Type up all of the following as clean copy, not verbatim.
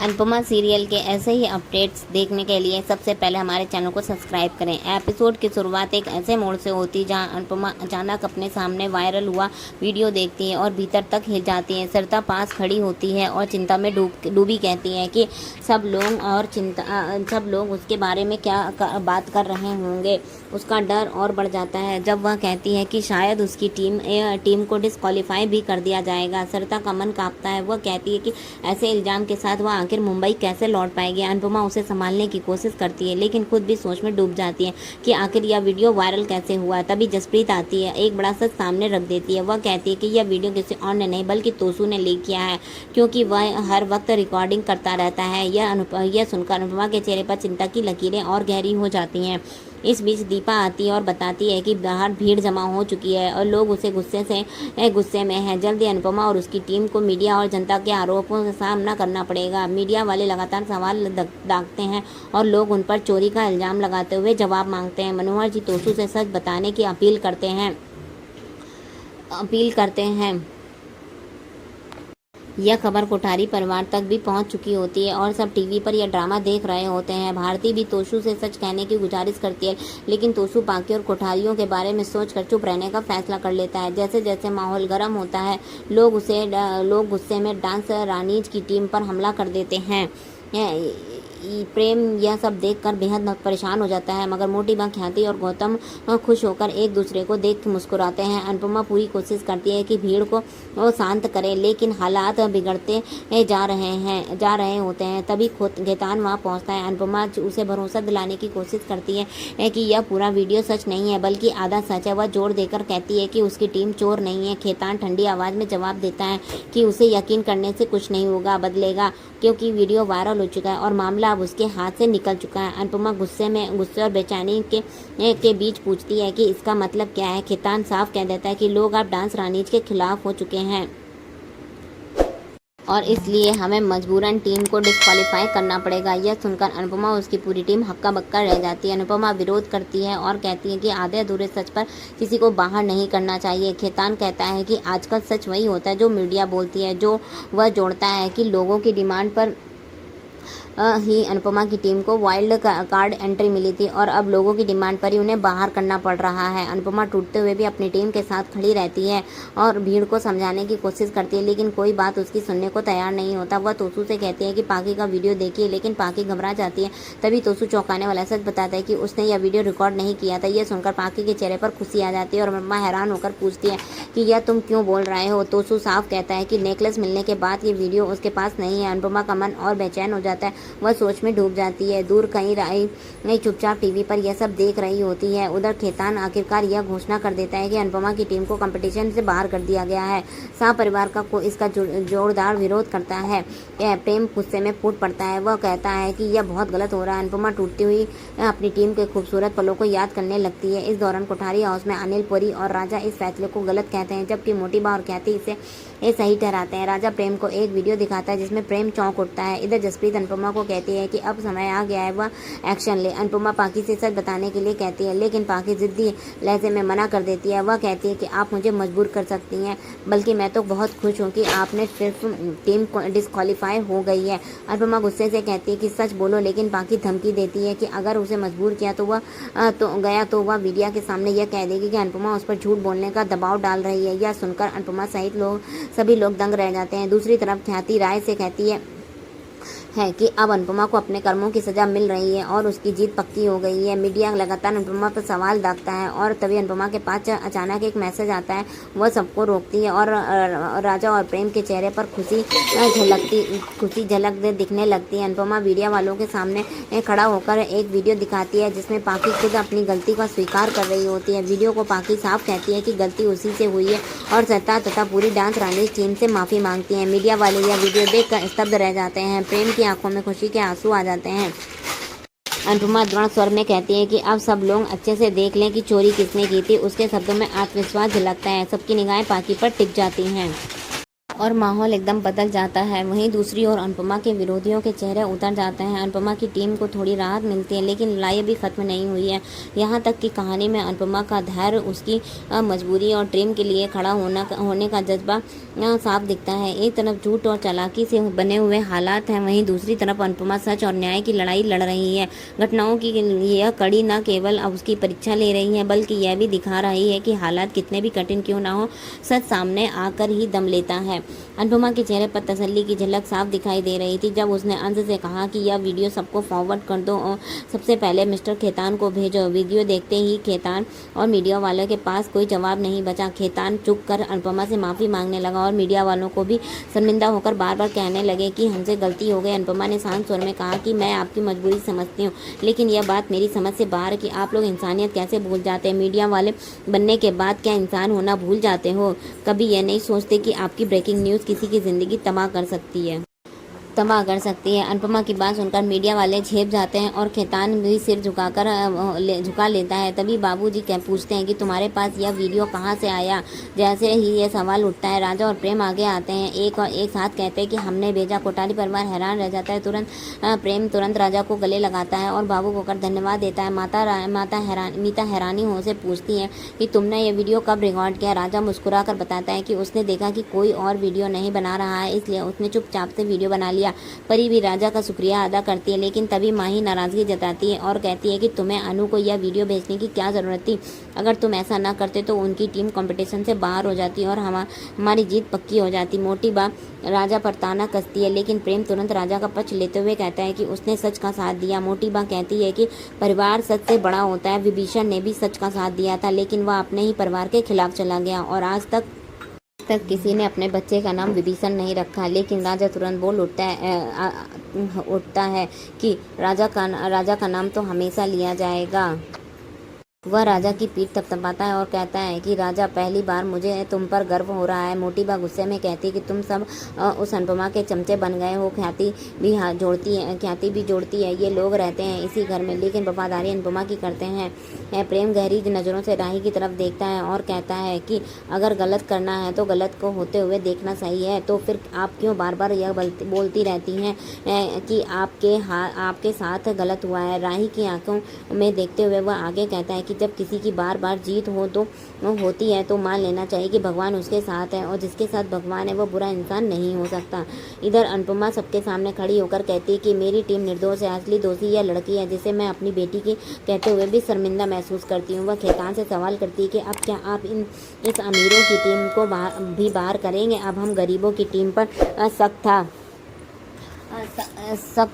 Anupama serial के ऐसे ही updates देखने के लिए सबसे पहले हमारे चैनल को सब्सक्राइब करें। एपिसोड की शुरुआत एक ऐसे मोड़ से होती जहां अनुपमा अचानक अपने सामने वायरल हुआ वीडियो देखती है और भीतर तक हिल जाती है। सरिता पास खड़ी होती है और चिंता में डूबी कहती है कि सब लोग उसके बारे में क्या बात कर रहे होंगे। उसका डर और बढ़ जाता है जब वह कहती है कि शायद उसकी टीम को डिस्क्वालीफाई भी कर दिया जाएगा। सरिता का मन कांपता है। वह कहती है कि ऐसे इल्जाम के साथ वह आखिर मुंबई कैसे लौट पाएगी। अनुपमा उसे संभालने की कोशिश करती है लेकिन खुद भी सोच में डूब जाती है कि आखिर यह वीडियो वायरल कैसे हुआ। तभी जसप्रीत आती है, एक बड़ा सच सामने रख देती है। वह कहती है कि यह वीडियो किसी और ने नहीं बल्कि तोसू ने लीक किया है, क्योंकि वह हर वक्त रिकॉर्डिंग करता रहता है। यह सुनकर अनुपमा के चेहरे पर चिंता की लकीरें और गहरी हो जाती हैं। इस बीच दीपा आती है और बताती है कि बाहर भीड़ जमा हो चुकी है और लोग उसे गुस्से में हैं। जल्दी अनुपमा और उसकी टीम को मीडिया और जनता के आरोपों का सामना करना पड़ेगा। मीडिया वाले लगातार सवाल दागते हैं और लोग उन पर चोरी का इल्जाम लगाते हुए जवाब मांगते हैं। मनोहर जी तोसू से सच बताने की अपील करते हैं। यह खबर कोठारी परिवार तक भी पहुंच चुकी होती है और सब टीवी पर यह ड्रामा देख रहे होते हैं। भारती भी तोसू से सच कहने की गुजारिश करती है लेकिन तोसू पाकी और कोठारियों के बारे में सोचकर चुप रहने का फैसला कर लेता है। जैसे जैसे माहौल गर्म होता है लोग गुस्से में डांस रानीज की टीम पर हमला कर देते हैं। प्रेम यह सब देखकर बेहद परेशान हो जाता है, मगर मोटी बां ख्याति और गौतम खुश होकर एक दूसरे को देख मुस्कुराते हैं। अनुपमा पूरी कोशिश करती है कि भीड़ को शांत करे लेकिन हालात बिगड़ते जा रहे होते हैं। तभी खेतान वहाँ पहुँचता है। अनुपमा उसे भरोसा दिलाने की कोशिश करती है कि यह पूरा वीडियो सच नहीं है बल्कि आधा सच है। वह जोर देकर कहती है कि उसकी टीम चोर नहीं है। खेतान ठंडी आवाज़ में जवाब देता है कि उसे यकीन करने से कुछ नहीं बदलेगा, क्योंकि वीडियो वायरल हो चुका है और मामला अब उसके हाथ से निकल चुका है। अनुपमा गुस्से और बेचैनी के बीच पूछती है कि इसका मतलब क्या है। खेतान साफ कह देता है कि लोग अब डांस रानीज के खिलाफ हो चुके हैं और इसलिए हमें मजबूरन टीम को डिस्क्वालीफाई करना पड़ेगा। यह सुनकर अनुपमा और उसकी पूरी टीम हक्का बक्का रह जाती है। अनुपमा विरोध करती है और कहती है कि आधे अधूरे सच पर किसी को बाहर नहीं करना चाहिए। खेतान कहता है कि आजकल सच वही होता है जो मीडिया बोलती है। जो वह जोड़ता है कि लोगों की डिमांड पर ही अनुपमा की टीम को वाइल्ड कार्ड एंट्री मिली थी और अब लोगों की डिमांड पर ही उन्हें बाहर करना पड़ रहा है। अनुपमा टूटते हुए भी अपनी टीम के साथ खड़ी रहती है और भीड़ को समझाने की कोशिश करती है लेकिन कोई बात उसकी सुनने को तैयार नहीं होता। वह तोसू से कहती है कि पाकी का वीडियो देखिए लेकिन पाकी घबरा जाती है। तभी तोसू चौंकाने वाला सच बताता है कि उसने यह वीडियो रिकॉर्ड नहीं किया था। यह सुनकर पाकी के चेहरे पर खुशी आ जाती है और अनुपमा हैरान होकर पूछती है कि यह तुम क्यों बोल रहे हो। तोसू साफ कहता है कि नेकलेस मिलने के बाद ये वीडियो उसके पास नहीं है। अनुपमा का मन और बेचैन हो जाता है। वह सोच में डूब जाती है। दूर कहीं राई चुपचाप टीवी पर यह सब देख रही होती है। उधर खेतान आखिरकार यह घोषणा कर देता है कि अनुपमा की टीम को कंपटीशन से बाहर कर दिया गया है। शाह परिवार का इसका जोरदार विरोध करता है। प्रेम गुस्से में फूट पड़ता है। वह कहता है कि यह बहुत गलत हो रहा है। अनुपमा टूटती हुई अपनी टीम के खूबसूरत पलों को याद करने लगती है। इस दौरान कोठारी हाउस में अनिल पुरी और राजा इस फैसले को गलत कहते हैं जबकि मोटीबा और ख्याति इसे सही ठहराते हैं। राजा प्रेम को एक वीडियो दिखाता है जिसमें प्रेम चौंक उठता है। इधर जसप्रीत अनुपमा को कहती है कि अब समय आ गया है वह एक्शन ले। अनुपमा पाकी से सच बताने के लिए कहती है लेकिन पाकी जिद्दी लहजे में मना कर देती है। वह कहती है कि आप मुझे मजबूर कर सकती हैं, बल्कि मैं तो बहुत खुश हूँ कि आपने सिर्फ टीम डिस्क्वालीफाई हो गई है। अनुपमा गुस्से से कहती है कि सच बोलो लेकिन पाकी धमकी देती है कि अगर उसे मजबूर किया तो वह मीडिया के सामने यह कह देगी कि अनुपमा उस पर झूठ बोलने का दबाव डाल रही है। यह सुनकर अनुपमा सहित सभी लोग दंग रह जाते हैं। दूसरी तरफ ख्याति राय से कहती है कि अब अनुपमा को अपने कर्मों की सजा मिल रही है और उसकी जीत पक्की हो गई है। मीडिया लगातार अनुपमा पर सवाल दागता है और तभी अनुपमा के पास अचानक एक मैसेज आता है। वह सबको रोकती है और राजा और प्रेम के चेहरे पर खुशी झलक दिखने लगती है। अनुपमा मीडिया वालों के सामने खड़ा होकर एक वीडियो दिखाती है जिसमें पाकी खुद अपनी गलती का स्वीकार कर रही होती है। वीडियो को पाकी साफ कहती है कि गलती उसी से हुई है और सरिता तथा पूरी डांस रानी टीम से माफ़ी मांगती है। मीडिया वाले यह वीडियो देखकर स्तब्ध रह जाते हैं। प्रेम की आंखों में खुशी के आंसू आ जाते हैं। अनुपमा दृढ़ स्वर में कहती है कि अब सब लोग अच्छे से देख लें कि चोरी किसने की थी। उसके शब्दों में आत्मविश्वास झलकता है। सबकी निगाहें पाकी पर टिक जाती हैं। और माहौल एकदम बदल जाता है। वहीं दूसरी ओर अनुपमा के विरोधियों के चेहरे उतर जाते हैं। अनुपमा की टीम को थोड़ी राहत मिलती है, लेकिन लड़ाई अभी खत्म नहीं हुई है। यहाँ तक कि कहानी में अनुपमा का धैर्य, उसकी मजबूरी और टीम के लिए खड़ा होने का जज्बा साफ दिखता है। एक तरफ झूठ और चालाकी से बने हुए हालात हैं, वहीं दूसरी तरफ अनुपमा सच और न्याय की लड़ाई लड़ रही है। घटनाओं की यह कड़ी न केवल अब उसकी परीक्षा ले रही है, बल्कि यह भी दिखा रही है कि हालात कितने भी कठिन क्यों ना हो, सच सामने आकर ही दम लेता है। अनुपमा के चेहरे पर तसल्ली की झलक साफ दिखाई दे रही थी जब उसने अंश से कहा कि यह वीडियो सबको फॉरवर्ड कर दो और सबसे पहले मिस्टर खेतान को भेजो। वीडियो देखते ही खेतान और मीडिया वालों के पास कोई जवाब नहीं बचा। खेतान चुप कर अनुपमा से माफ़ी मांगने लगा और मीडिया वालों को भी शर्मिंदा होकर बार बार कहने लगे कि हमसे गलती हो गई। अनुपमा ने शांत स्वर में कहा कि मैं आपकी मजबूरी समझती हूँ, लेकिन यह बात मेरी समझ से बाहर कि आप लोग इंसानियत कैसे भूल जाते हैं। मीडिया वाले बनने के बाद क्या इंसान होना भूल जाते हो? कभी यह नहीं सोचते कि आपकी ब्रेकिंग न्यूज़ किसी की ज़िंदगी तबाह कर सकती है। अनुपमा की बात सुनकर मीडिया वाले झेप जाते हैं और खेतान भी सिर झुका लेता है। तभी बाबूजी पूछते हैं कि तुम्हारे पास यह वीडियो कहाँ से आया। जैसे ही ये सवाल उठता है, राजा और प्रेम आगे आते हैं। एक साथ कहते हैं कि हमने भेजा। कोठारी परिवार हैरान रह जाता है। प्रेम तुरंत राजा को गले लगाता है और भावुक होकर धन्यवाद देता है। मीता हैरानी हो से पूछती है कि तुमने ये वीडियो कब रिकॉर्ड किया। राजा मुस्कुरा कर बताता है कि उसने देखा कि कोई और वीडियो नहीं बना रहा है, इसलिए उसने चुपचाप से वीडियो बना लिया। परी भी राजा का शुक्रिया अदा करती है, लेकिन तभी माही नाराजगी जताती है और कहती है कि तुम्हें अनु को यह वीडियो भेजने की क्या ज़रूरत थी। अगर तुम ऐसा ना करते तो उनकी टीम कंपटीशन से बाहर हो जाती और हमारी जीत पक्की हो जाती। मोटी बा राजा पर ताना कसती है, लेकिन प्रेम तुरंत राजा का पक्ष लेते हुए कहता है कि उसने सच का साथ दिया। मोटी बा कहती है कि परिवार सच से बड़ा होता है। विभीषण ने भी सच का साथ दिया था, लेकिन वह अपने ही परिवार के खिलाफ चला गया और आज तक किसी ने अपने बच्चे का नाम विभीषण नहीं रखा। लेकिन राजा तुरंत बोल उठता है कि राजा का नाम तो हमेशा लिया जाएगा। वह राजा की पीठ थपथपाता है और कहता है कि राजा, पहली बार मुझे तुम पर गर्व हो रहा है। मोटी बा गुस्से में कहती है कि तुम सब उस अनुपमा के चमचे बन गए हो। ख्याति भी जोड़ती है। ये लोग रहते हैं इसी घर में, लेकिन वफादारी अनुपमा की करते हैं। प्रेम गहरी नज़रों से राही की तरफ देखता है और कहता है कि अगर गलत करना है तो गलत को होते हुए देखना सही है। तो फिर आप क्यों बार बार यह बोलती रहती हैं कि आपके साथ गलत हुआ है। राही की आंखों में देखते हुए वह आगे कहता है कि जब किसी की बार बार जीत होती है तो मान लेना चाहिए कि भगवान उसके साथ है, और जिसके साथ भगवान है वो बुरा इंसान नहीं हो सकता। इधर अनुपमा सबके सामने खड़ी होकर कहती है कि मेरी टीम निर्दोष है। असली दोषी यह लड़की है जिसे मैं अपनी बेटी की कहते हुए भी शर्मिंदा महसूस करती हूँ। वह खेतान से सवाल करती है कि अब क्या आप इस अमीरों की टीम को भी बाहर करेंगे? अब हम गरीबों की टीम पर सख्त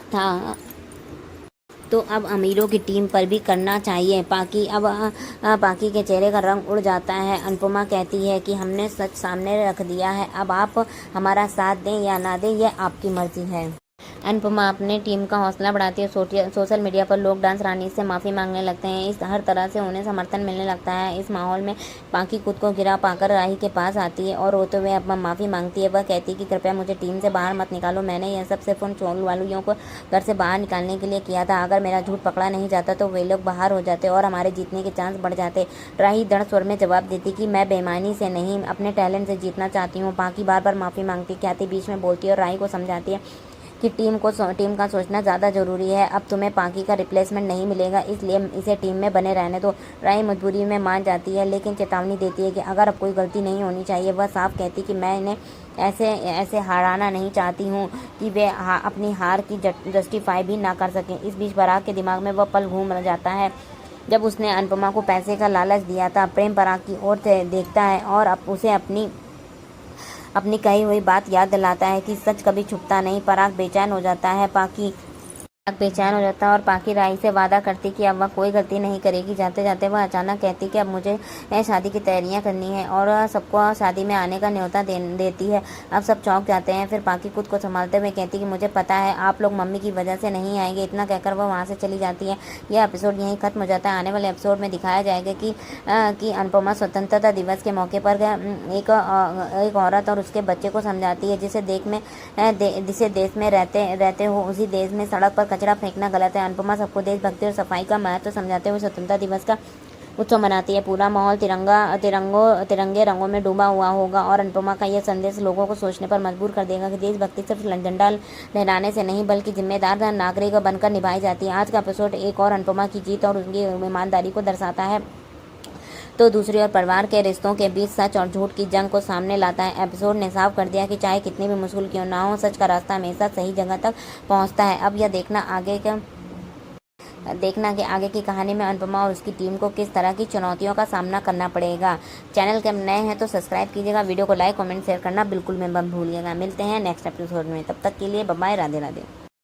था तो अब अमीरों की टीम पर भी करना चाहिए। पाकी के चेहरे का रंग उड़ जाता है। अनुपमा कहती है कि हमने सच सामने रख दिया है, अब आप हमारा साथ दें या ना दें यह आपकी मर्जी है। अनुपमा अपने टीम का हौसला बढ़ाती है। सोशल मीडिया पर लोग डांस रानी से माफ़ी मांगने लगते हैं। इस हर तरह से उन्हें समर्थन मिलने लगता है। इस माहौल में पाकी खुद को गिरा पाकर राही के पास आती है और रोते हुए अब माफ़ी मांगती है। वह कहती है कि कृपया मुझे टीम से बाहर मत निकालो। मैंने यह सब सिर्फ उन चोल वालों को घर से बाहर निकालने के लिए किया था। अगर मेरा झूठ पकड़ा नहीं जाता तो वे लोग बाहर हो जाते और हमारे जीतने के चांस बढ़ जाते। राही दृढ़ स्वर में जवाब देती कि मैं बेईमानी से नहीं, अपने टैलेंट से जीतना चाहती हूँ। पाकी बार बार माफ़ी मांगती। ख्याति बीच में बोलती है और राही को समझाती है कि टीम का सोचना ज़्यादा ज़रूरी है। अब तुम्हें पाकी का रिप्लेसमेंट नहीं मिलेगा, इसलिए इसे टीम में बने रहने दो। राही मजबूरी में मान जाती है, लेकिन चेतावनी देती है कि अगर अब कोई गलती नहीं होनी चाहिए। वह साफ कहती कि मैं इन्हें ऐसे हाराना नहीं चाहती हूँ कि वे अपनी हार की जस्टिफाई भी ना कर सकें। इस बीच पराग के दिमाग में वह पल घूम जाता है जब उसने अनुपमा को पैसे का लालच दिया था। प्रेम पराग की ओर से देखता है और अब उसे अपनी कही हुई बात याद दिलाता है कि सच कभी छुपता नहीं। पराग बेचैन हो जाता है और पाकी राही से वादा करती कि अब वह कोई गलती नहीं करेगी। जाते जाते वह अचानक कहती कि अब मुझे शादी की तैयारियां करनी है और सबको शादी में आने का न्योता देती है। अब सब चौंक जाते हैं। फिर पाकी खुद को संभालते हुए कहती कि मुझे पता है आप लोग मम्मी की वजह से नहीं आएंगे। इतना कहकर वह वहाँ से चली जाती है। यह एपिसोड यहीं खत्म हो जाता है। आने वाले एपिसोड में दिखाया जाएगा कि अनुपमा स्वतंत्रता दिवस के मौके पर एक औरत और उसके बच्चे को समझाती है जिसे देश में रहते हो उसी देश में सड़क पर कचरा फेंकना गलत है। अनुपमा सबको देशभक्ति और सफाई का महत्व समझाते हुए स्वतंत्रता दिवस का उत्सव मनाती है। पूरा माहौल तिरंगे रंगों में डूबा हुआ होगा और अनुपमा का यह संदेश लोगों को सोचने पर मजबूर कर देगा कि देशभक्ति सिर्फ झंडा लहराने से नहीं बल्कि जिम्मेदार नागरिक बनकर निभाई जाती है। आज का एपिसोड एक और अनुपमा की जीत और उनकी ईमानदारी को दर्शाता है, तो दूसरी ओर परिवार के रिश्तों के बीच सच और झूठ की जंग को सामने लाता है। एपिसोड ने साफ कर दिया कि चाहे कितनी भी मुश्किल क्यों ना हो, सच का रास्ता हमेशा सही जगह तक पहुंचता है। अब यह देखना कि आगे की कहानी में अनुपमा और उसकी टीम को किस तरह की चुनौतियों का सामना करना पड़ेगा। चैनल के नए हैं तो सब्सक्राइब कीजिएगा, वीडियो को लाइक कमेंट शेयर करना बिल्कुल मत भूलिएगा। मिलते हैं नेक्स्ट एपिसोड में, तब तक के लिए बाय बाय, राधे राधे।